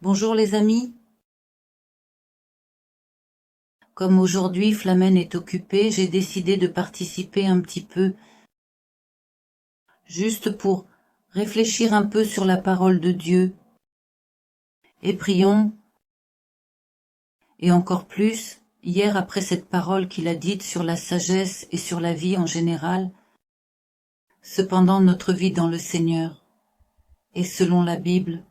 Bonjour les amis. Comme aujourd'hui Flamène est occupée, j'ai décidé de participer un petit peu, juste pour réfléchir un peu sur la parole de Dieu. Et prions, et encore plus, hier après cette parole qu'il a dite sur la sagesse et sur la vie en général, cependant notre vie dans le Seigneur. Et selon la Bible,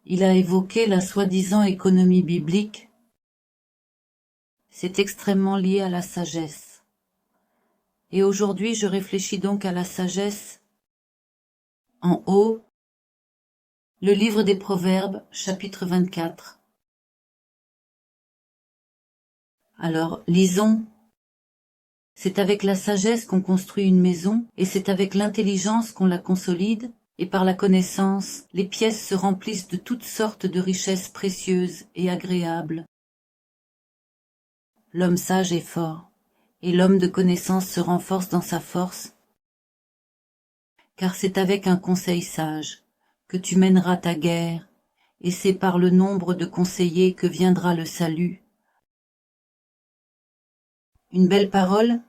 il a évoqué la soi-disant économie biblique. C'est extrêmement lié à la sagesse. Et aujourd'hui, je réfléchis donc à la sagesse. En haut, le livre des Proverbes, chapitre 24. Alors, lisons. C'est avec la sagesse qu'on construit une maison, et c'est avec l'intelligence qu'on la consolide, et par la connaissance, les pièces se remplissent de toutes sortes de richesses précieuses et agréables. L'homme sage est fort, et l'homme de connaissance se renforce dans sa force, car c'est avec un conseil sage que tu mèneras ta guerre, et c'est par le nombre de conseillers que viendra le salut. Une belle parole.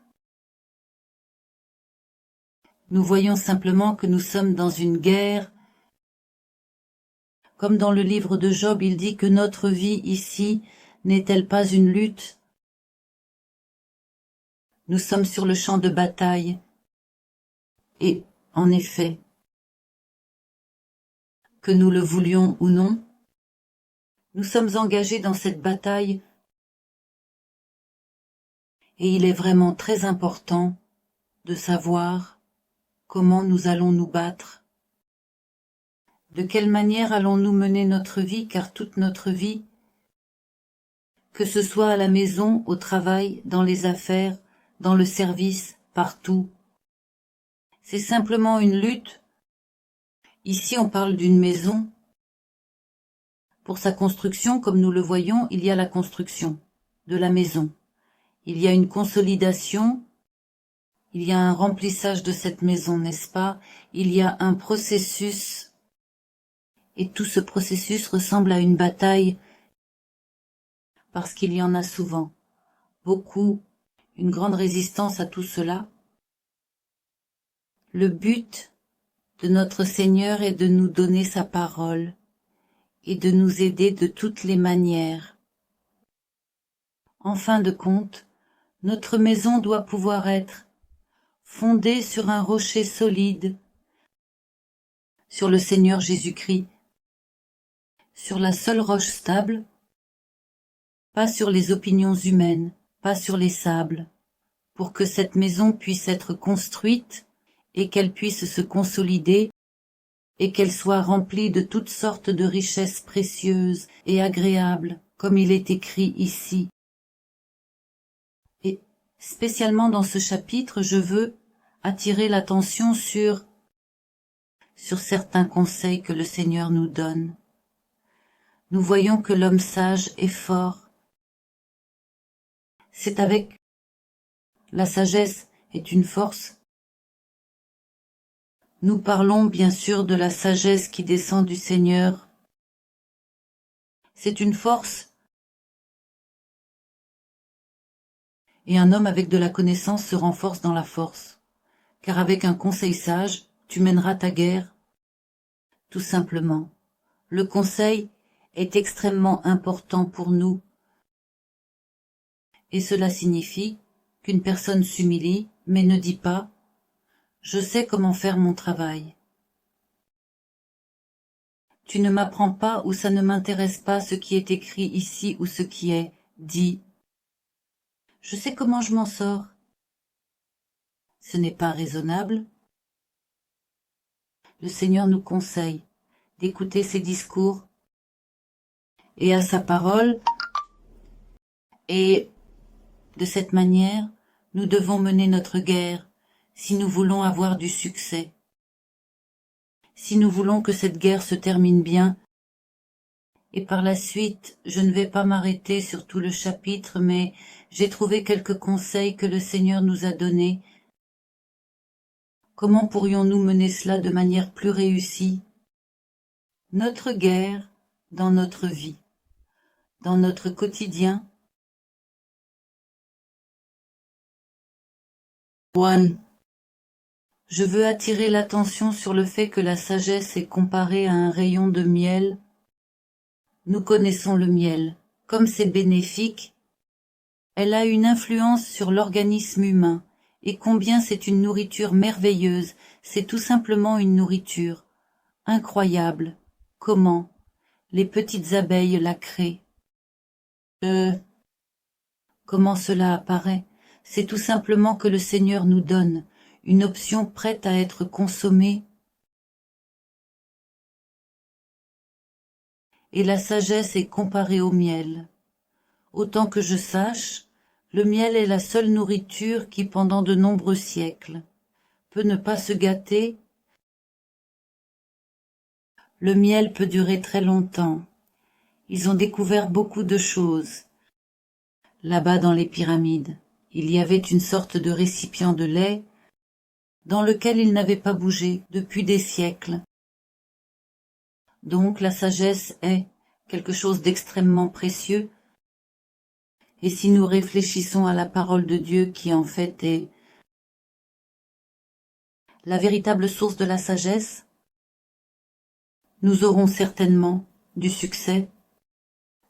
Nous voyons simplement que nous sommes dans une guerre. Comme dans le livre de Job, il dit que notre vie ici n'est-elle pas une lutte? Nous sommes sur le champ de bataille. Et, en effet, que nous le voulions ou non, nous sommes engagés dans cette bataille et il est vraiment très important de savoir comment nous allons nous battre. De quelle manière allons-nous mener notre vie, car toute notre vie, que ce soit à la maison, au travail, dans les affaires, dans le service, partout, c'est simplement une lutte. Ici, on parle d'une maison. Pour sa construction, comme nous le voyons, il y a la construction de la maison. Il y a une consolidation, il y a un remplissage de cette maison, n'est-ce pas? Il y a un processus, et tout ce processus ressemble à une bataille, parce qu'il y en a souvent, beaucoup, une grande résistance à tout cela. Le but de notre Seigneur est de nous donner sa parole et de nous aider de toutes les manières. En fin de compte, notre maison doit pouvoir être fondée sur un rocher solide, sur le Seigneur Jésus-Christ, sur la seule roche stable, pas sur les opinions humaines, pas sur les sables, pour que cette maison puisse être construite et qu'elle puisse se consolider et qu'elle soit remplie de toutes sortes de richesses précieuses et agréables, comme il est écrit ici. Et spécialement dans ce chapitre, je veux attirer l'attention sur certains conseils que le Seigneur nous donne. Nous voyons que l'homme sage est fort. C'est avec la sagesse est une force. Nous parlons bien sûr de la sagesse qui descend du Seigneur. C'est une force. Et un homme avec de la connaissance se renforce dans la force. Car avec un conseil sage, tu mèneras ta guerre. Tout simplement. Le conseil est extrêmement important pour nous. Et cela signifie qu'une personne s'humilie, mais ne dit pas « Je sais comment faire mon travail ». Tu ne m'apprends pas ou ça ne m'intéresse pas ce qui est écrit ici ou ce qui est dit. Je sais comment je m'en sors. Ce n'est pas raisonnable. Le Seigneur nous conseille d'écouter ses discours et à sa parole, et de cette manière, nous devons mener notre guerre si nous voulons avoir du succès. Si nous voulons que cette guerre se termine bien, et par la suite, je ne vais pas m'arrêter sur tout le chapitre, mais j'ai trouvé quelques conseils que le Seigneur nous a donnés. Comment pourrions-nous mener cela de manière plus réussie? notre guerre dans notre vie, dans notre quotidien. 1. Je veux attirer l'attention sur le fait que la sagesse est comparée à un rayon de miel. Nous connaissons le miel. Comme c'est bénéfique, elle a une influence sur l'organisme humain. Et combien c'est une nourriture merveilleuse, c'est tout simplement une nourriture. Incroyable. Comment les petites abeilles la créent. Comment cela apparaît? C'est tout simplement que le Seigneur nous donne une option prête à être consommée. Et la sagesse est comparée au miel. Autant que je sache, le miel est la seule nourriture qui, pendant de nombreux siècles, peut ne pas se gâter. Le miel peut durer très longtemps. Ils ont découvert beaucoup de choses. Là-bas dans les pyramides, il y avait une sorte de récipient de lait dans lequel il n'avait pas bougé depuis des siècles. Donc la sagesse est quelque chose d'extrêmement précieux. Et si nous réfléchissons à la parole de Dieu qui en fait est la véritable source de la sagesse, nous aurons certainement du succès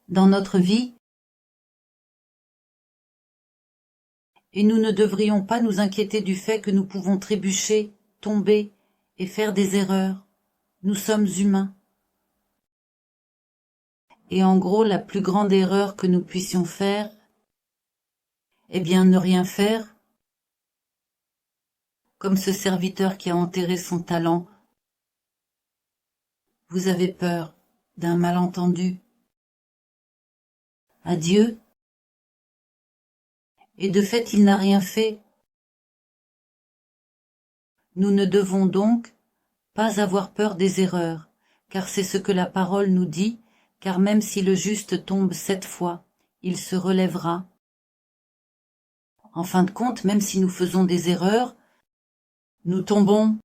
dans notre vie et nous ne devrions pas nous inquiéter du fait que nous pouvons trébucher, tomber et faire des erreurs. Nous sommes humains. Et en gros, la plus grande erreur que nous puissions faire, eh bien, ne rien faire, comme ce serviteur qui a enterré son talent. Vous avez peur d'un malentendu. À Dieu. Et de fait, il n'a rien fait. Nous ne devons donc pas avoir peur des erreurs, car c'est ce que la parole nous dit, car même si le juste tombe 7 fois, il se relèvera. En fin de compte, même si nous faisons des erreurs, nous tombons.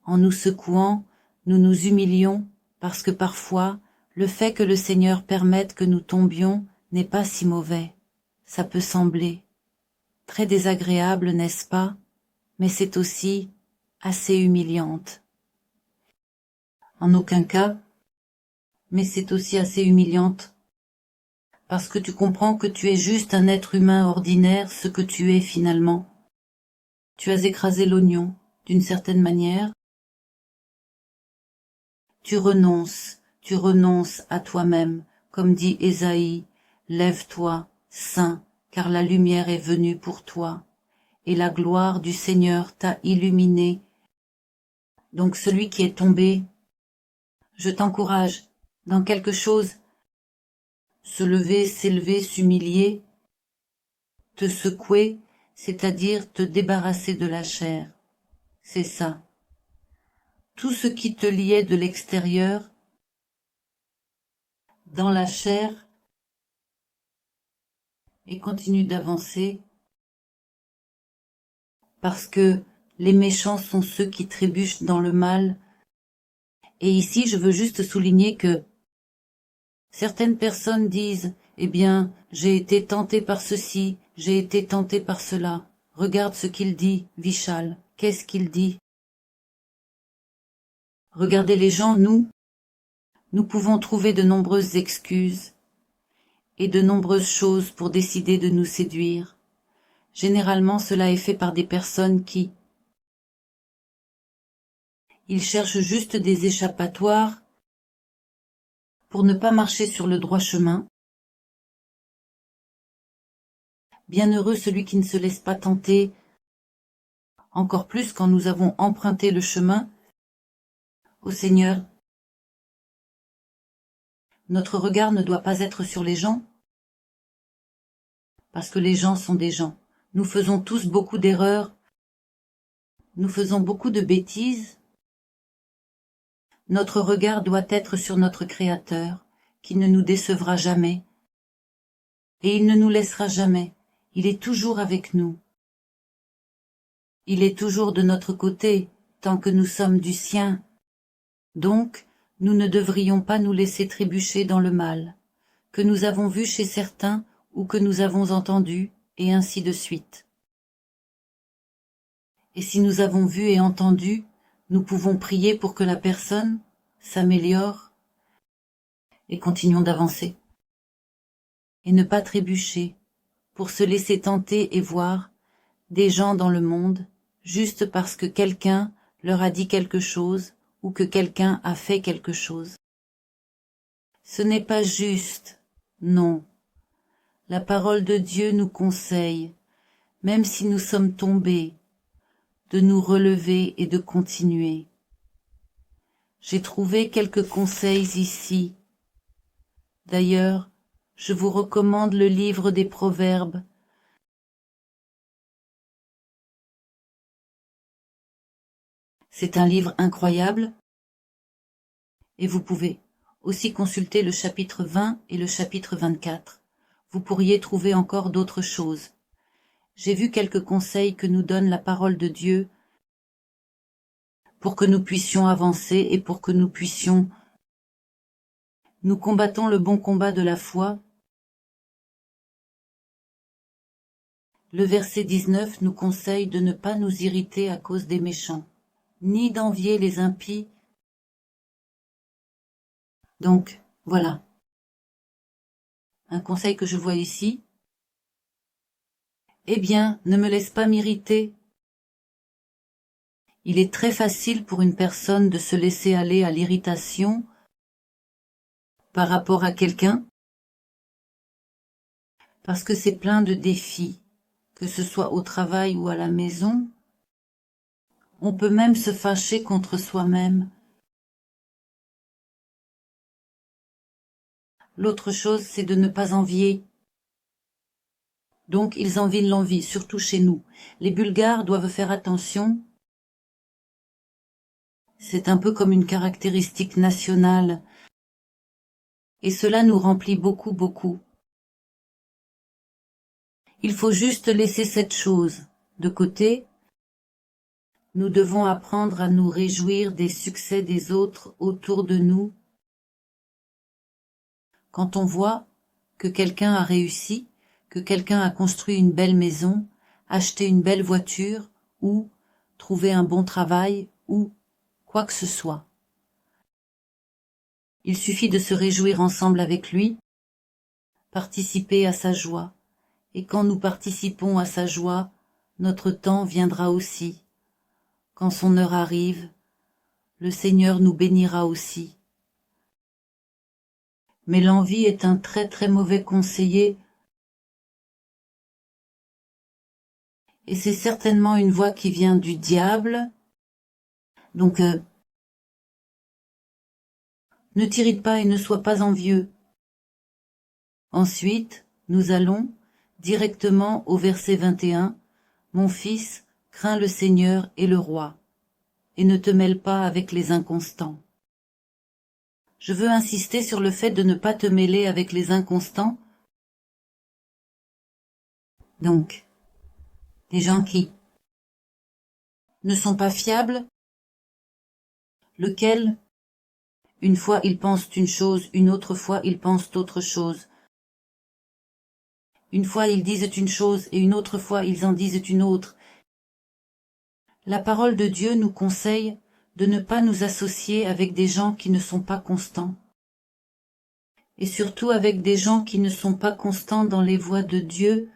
En nous secouant, nous nous humilions, parce que parfois, le fait que le Seigneur permette que nous tombions n'est pas si mauvais. Ça peut sembler très désagréable, n'est-ce pas? Mais c'est aussi assez humiliante. En aucun cas, mais c'est aussi assez humiliante, parce que tu comprends que tu es juste un être humain ordinaire, ce que tu es finalement. Tu as écrasé l'oignon, d'une certaine manière. Tu renonces à toi-même, comme dit Ésaïe, lève-toi, saint, car la lumière est venue pour toi, et la gloire du Seigneur t'a illuminé. Donc celui qui est tombé, je t'encourage dans quelque chose, se lever, s'élever, s'humilier, te secouer, c'est-à-dire te débarrasser de la chair. C'est ça. Tout ce qui te liait de l'extérieur, dans la chair, et continue d'avancer, parce que les méchants sont ceux qui trébuchent dans le mal. Et ici, je veux juste souligner que certaines personnes disent « Eh bien, j'ai été tenté par ceci, j'ai été tenté par cela. » Regarde ce qu'il dit, Vishal. Qu'est-ce qu'il dit? Regardez les gens, nous pouvons trouver de nombreuses excuses et de nombreuses choses pour décider de nous séduire. Généralement, cela est fait par des personnes qui ils cherchent juste des échappatoires pour ne pas marcher sur le droit chemin. Bienheureux celui qui ne se laisse pas tenter, encore plus quand nous avons emprunté le chemin au Seigneur. Notre regard ne doit pas être sur les gens, parce que les gens sont des gens. Nous faisons tous beaucoup d'erreurs, nous faisons beaucoup de bêtises. Notre regard doit être sur notre Créateur, qui ne nous décevra jamais, et il ne nous laissera jamais. Il est toujours avec nous. Il est toujours de notre côté, tant que nous sommes du sien. Donc, nous ne devrions pas nous laisser trébucher dans le mal, que nous avons vu chez certains ou que nous avons entendu, et ainsi de suite. Et si nous avons vu et entendu, nous pouvons prier pour que la personne s'améliore et continuons d'avancer. Et ne pas trébucher, pour se laisser tenter et voir des gens dans le monde, juste parce que quelqu'un leur a dit quelque chose ou que quelqu'un a fait quelque chose. Ce n'est pas juste, non. La parole de Dieu nous conseille, même si nous sommes tombés, de nous relever et de continuer. J'ai trouvé quelques conseils ici. D'ailleurs, je vous recommande le livre des Proverbes. C'est un livre incroyable et vous pouvez aussi consulter le chapitre 20 et le chapitre 24. Vous pourriez trouver encore d'autres choses. J'ai vu quelques conseils que nous donne la parole de Dieu pour que nous puissions avancer et pour que nous puissions nous combattons le bon combat de la foi. Le verset 19 nous conseille de ne pas nous irriter à cause des méchants, ni d'envier les impies. Donc, voilà. Un conseil que je vois ici. Eh bien, ne me laisse pas m'irriter. Il est très facile pour une personne de se laisser aller à l'irritation par rapport à quelqu'un, parce que c'est plein de défis, que ce soit au travail ou à la maison. On peut même se fâcher contre soi-même. L'autre chose, c'est de ne pas envier. Donc, ils envient l'envie, surtout chez nous. Les Bulgares doivent faire attention. C'est un peu comme une caractéristique nationale. Et cela nous remplit beaucoup, beaucoup. Il faut juste laisser cette chose de côté. Nous devons apprendre à nous réjouir des succès des autres autour de nous. Quand on voit que quelqu'un a réussi, que quelqu'un a construit une belle maison, acheté une belle voiture ou trouvé un bon travail ou quoi que ce soit. Il suffit de se réjouir ensemble avec lui, participer à sa joie. Et quand nous participons à sa joie, notre temps viendra aussi. Quand son heure arrive, le Seigneur nous bénira aussi. Mais l'envie est un très très mauvais conseiller et c'est certainement une voix qui vient du diable. Donc, ne t'irrite pas et ne sois pas envieux. Ensuite, nous allons directement au verset 21. Mon fils, crains le Seigneur et le roi, et ne te mêle pas avec les inconstants. Je veux insister sur le fait de ne pas te mêler avec les inconstants. Donc, des gens qui ne sont pas fiables, lequel, une fois ils pensent une chose, une autre fois ils pensent autre chose. Une fois ils disent une chose et une autre fois ils en disent une autre. La parole de Dieu nous conseille de ne pas nous associer avec des gens qui ne sont pas constants. Et surtout avec des gens qui ne sont pas constants dans les voies de Dieu.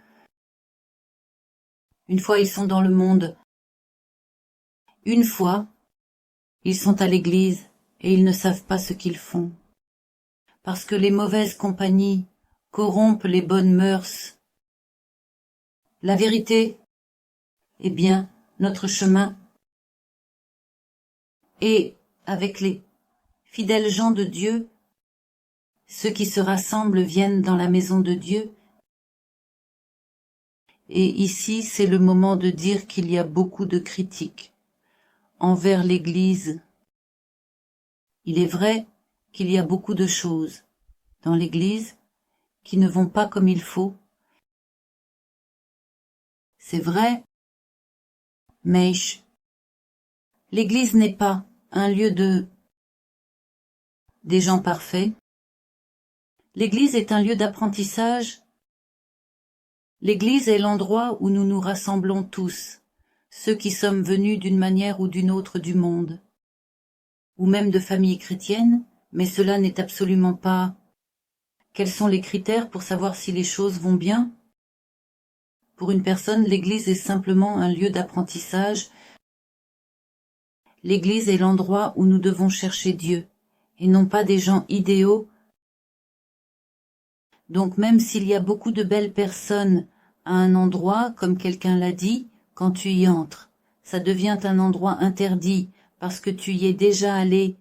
Une fois ils sont dans le monde. Une fois, ils sont à l'église et ils ne savent pas ce qu'ils font. Parce que les mauvaises compagnies corrompent les bonnes mœurs. La vérité, eh bien, notre chemin est avec les fidèles gens de Dieu. Ceux qui se rassemblent viennent dans la maison de Dieu. Et ici, c'est le moment de dire qu'il y a beaucoup de critiques envers l'Église. Il est vrai qu'il y a beaucoup de choses dans l'Église qui ne vont pas comme il faut. C'est vrai, mais l'Église n'est pas un lieu de des gens parfaits. L'Église est un lieu d'apprentissage. L'Église est l'endroit où nous nous rassemblons tous, ceux qui sommes venus d'une manière ou d'une autre du monde, ou même de familles chrétiennes, mais cela n'est absolument pas. Quels sont les critères pour savoir si les choses vont bien? Pour une personne, l'Église est simplement un lieu d'apprentissage. L'Église est l'endroit où nous devons chercher Dieu, et non pas des gens idéaux. Donc même s'il y a beaucoup de belles personnes à un endroit, comme quelqu'un l'a dit, quand tu y entres, ça devient un endroit interdit parce que tu y es déjà allé,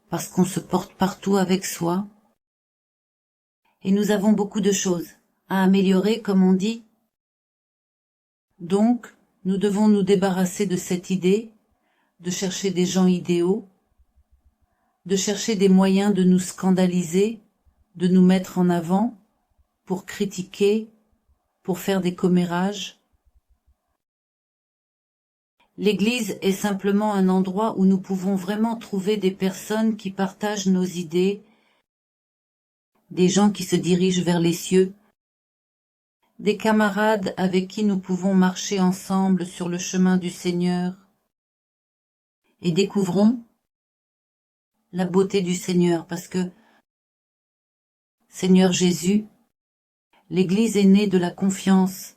parce qu'on se porte partout avec soi. Et nous avons beaucoup de choses à améliorer, comme on dit. Donc, nous devons nous débarrasser de cette idée de chercher des gens idéaux, de chercher des moyens de nous scandaliser, de nous mettre en avant, pour critiquer, pour faire des commérages. L'Église est simplement un endroit où nous pouvons vraiment trouver des personnes qui partagent nos idées, des gens qui se dirigent vers les cieux, des camarades avec qui nous pouvons marcher ensemble sur le chemin du Seigneur. Et découvrons la beauté du Seigneur, parce que, Seigneur Jésus, l'Église est née de la confiance.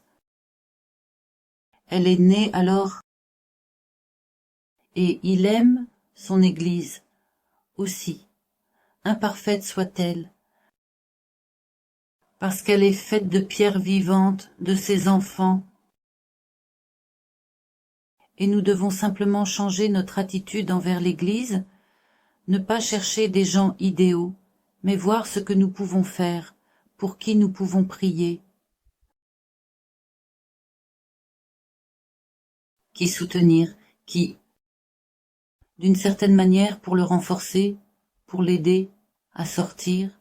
Elle est née alors, et il aime son Église aussi, imparfaite soit-elle, parce qu'elle est faite de pierres vivantes, de ses enfants. Et nous devons simplement changer notre attitude envers l'Église, ne pas chercher des gens idéaux, mais voir ce que nous pouvons faire, pour qui nous pouvons prier, qui soutenir, qui, d'une certaine manière, pour le renforcer, pour l'aider à sortir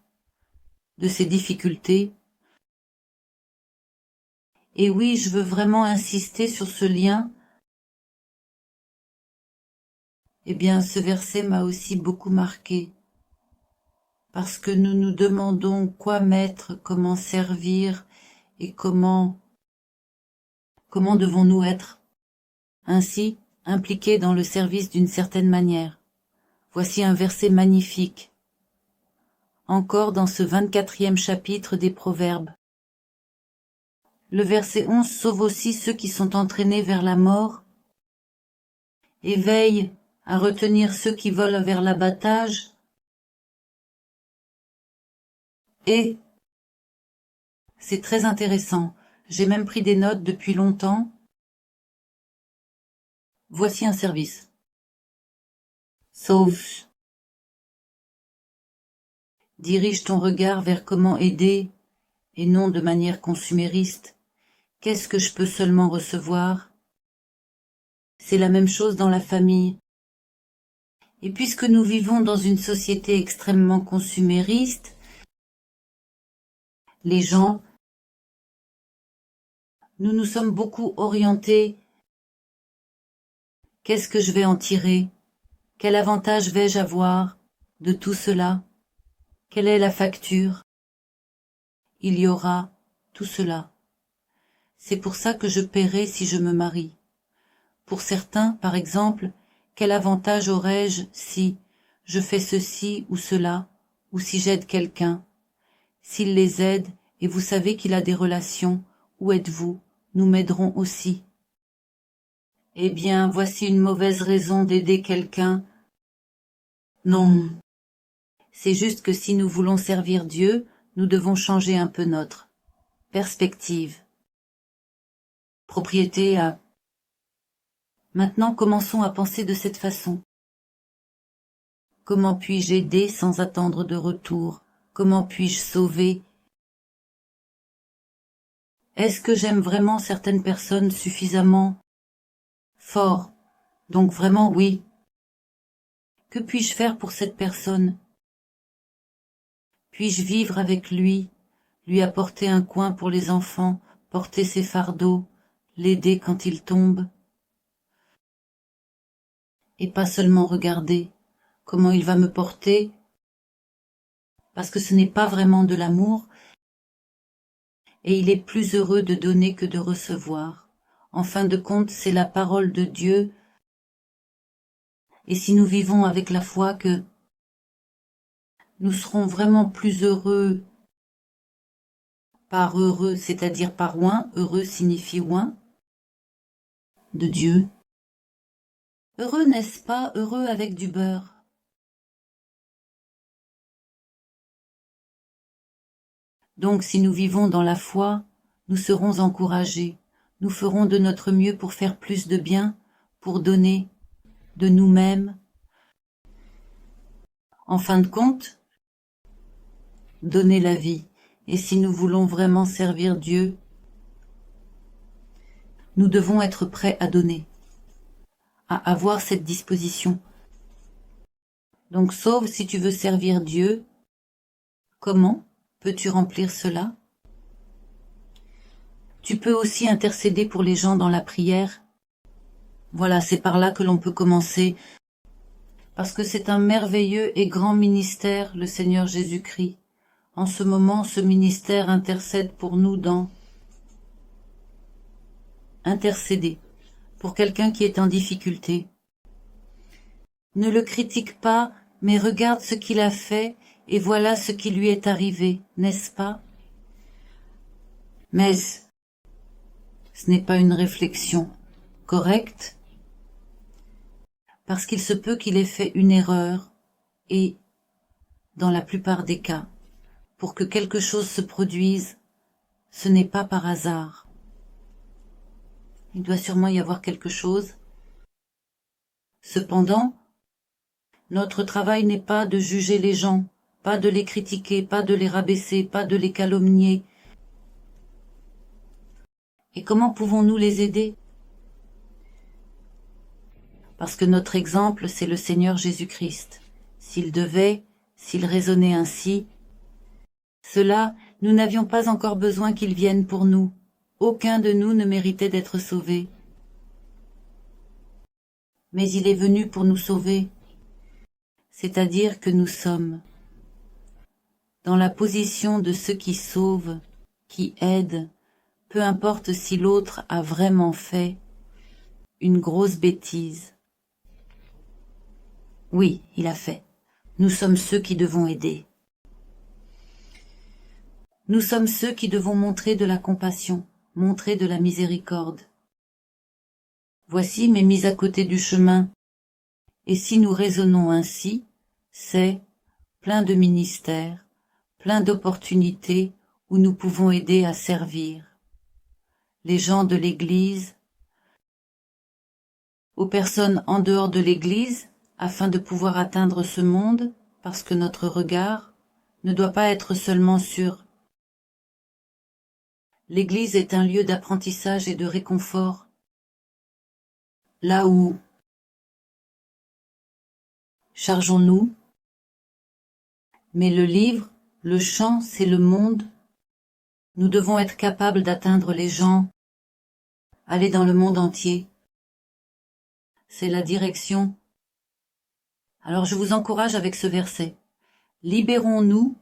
de ses difficultés. Et oui, je veux vraiment insister sur ce lien. Eh bien, ce verset m'a aussi beaucoup marqué, parce que nous nous demandons quoi mettre, comment servir, et comment devons-nous être ainsi impliqués dans le service d'une certaine manière. Voici un verset magnifique, encore dans ce 24e chapitre des Proverbes. Le verset 11 sauve aussi ceux qui sont entraînés vers la mort, et veille à retenir ceux qui volent vers l'abattage, et c'est très intéressant, j'ai même pris des notes depuis longtemps. Voici un service. Sauve. Dirige ton regard vers comment aider, et non de manière consumériste. Qu'est-ce que je peux seulement recevoir? C'est la même chose dans la famille. Et puisque nous vivons dans une société extrêmement consumériste, les gens, nous nous sommes beaucoup orientés. Qu'est-ce que je vais en tirer? Quel avantage vais-je avoir de tout cela? Quelle est la facture? Il y aura tout cela. C'est pour ça que je paierai si je me marie. Pour certains, par exemple, quel avantage aurais-je si je fais ceci ou cela, ou si j'aide quelqu'un? S'il les aide, et vous savez qu'il a des relations, où êtes-vous? Nous m'aiderons aussi. Eh bien, voici une mauvaise raison d'aider quelqu'un. Non. C'est juste que si nous voulons servir Dieu, nous devons changer un peu notre perspective. Propriété à... Maintenant, commençons à penser de cette façon. Comment puis-je aider sans attendre de retour? Comment puis-je sauver? Est-ce que j'aime vraiment certaines personnes suffisamment fort? Donc vraiment oui. Que puis-je faire pour cette personne? Puis-je vivre avec lui, lui apporter un coin pour les enfants, porter ses fardeaux, l'aider quand il tombe? Et pas seulement regarder, comment il va me porter, parce que ce n'est pas vraiment de l'amour, et il est plus heureux de donner que de recevoir. En fin de compte, c'est la parole de Dieu, et si nous vivons avec la foi que nous serons vraiment plus heureux par heureux, c'est-à-dire par oint, heureux signifie oint, de Dieu. Heureux, n'est-ce pas, heureux avec du beurre. Donc si nous vivons dans la foi, nous serons encouragés, nous ferons de notre mieux pour faire plus de bien, pour donner de nous-mêmes. En fin de compte, donner la vie. Et si nous voulons vraiment servir Dieu, nous devons être prêts à donner, à avoir cette disposition. Donc sauf si tu veux servir Dieu, comment peux-tu remplir cela? Tu peux aussi intercéder pour les gens dans la prière. Voilà, c'est par là que l'on peut commencer, parce que c'est un merveilleux et grand ministère, le Seigneur Jésus-Christ. En ce moment, ce ministère intercède pour nous dans intercéder pour quelqu'un qui est en difficulté. Ne le critique pas, mais regarde ce qu'il a fait et voilà ce qui lui est arrivé, n'est-ce pas? Mais ce n'est pas une réflexion correcte, parce qu'il se peut qu'il ait fait une erreur et, dans la plupart des cas, pour que quelque chose se produise, ce n'est pas par hasard. Il doit sûrement y avoir quelque chose. Cependant, notre travail n'est pas de juger les gens, pas de les critiquer, pas de les rabaisser, pas de les calomnier. Et comment pouvons-nous les aider? Parce que notre exemple, c'est le Seigneur Jésus-Christ. S'il raisonnait ainsi, cela, nous n'avions pas encore besoin qu'il vienne pour nous. Aucun de nous ne méritait d'être sauvé. Mais il est venu pour nous sauver. C'est-à-dire que nous sommes dans la position de ceux qui sauvent, qui aident, peu importe si l'autre a vraiment fait une grosse bêtise. Oui, il a fait. Nous sommes ceux qui devons aider. Nous sommes ceux qui devons montrer de la compassion, montrer de la miséricorde. Voici mes mises à côté du chemin. Et si nous raisonnons ainsi, c'est plein de ministères, plein d'opportunités où nous pouvons aider à servir. Les gens de l'Église, aux personnes en dehors de l'Église, afin de pouvoir atteindre ce monde, parce que notre regard ne doit pas être seulement sur l'Église est un lieu d'apprentissage et de réconfort, là où chargeons-nous, mais le livre, le chant, c'est le monde. Nous devons être capables d'atteindre les gens, aller dans le monde entier. C'est la direction. Alors je vous encourage avec ce verset. Libérons-nous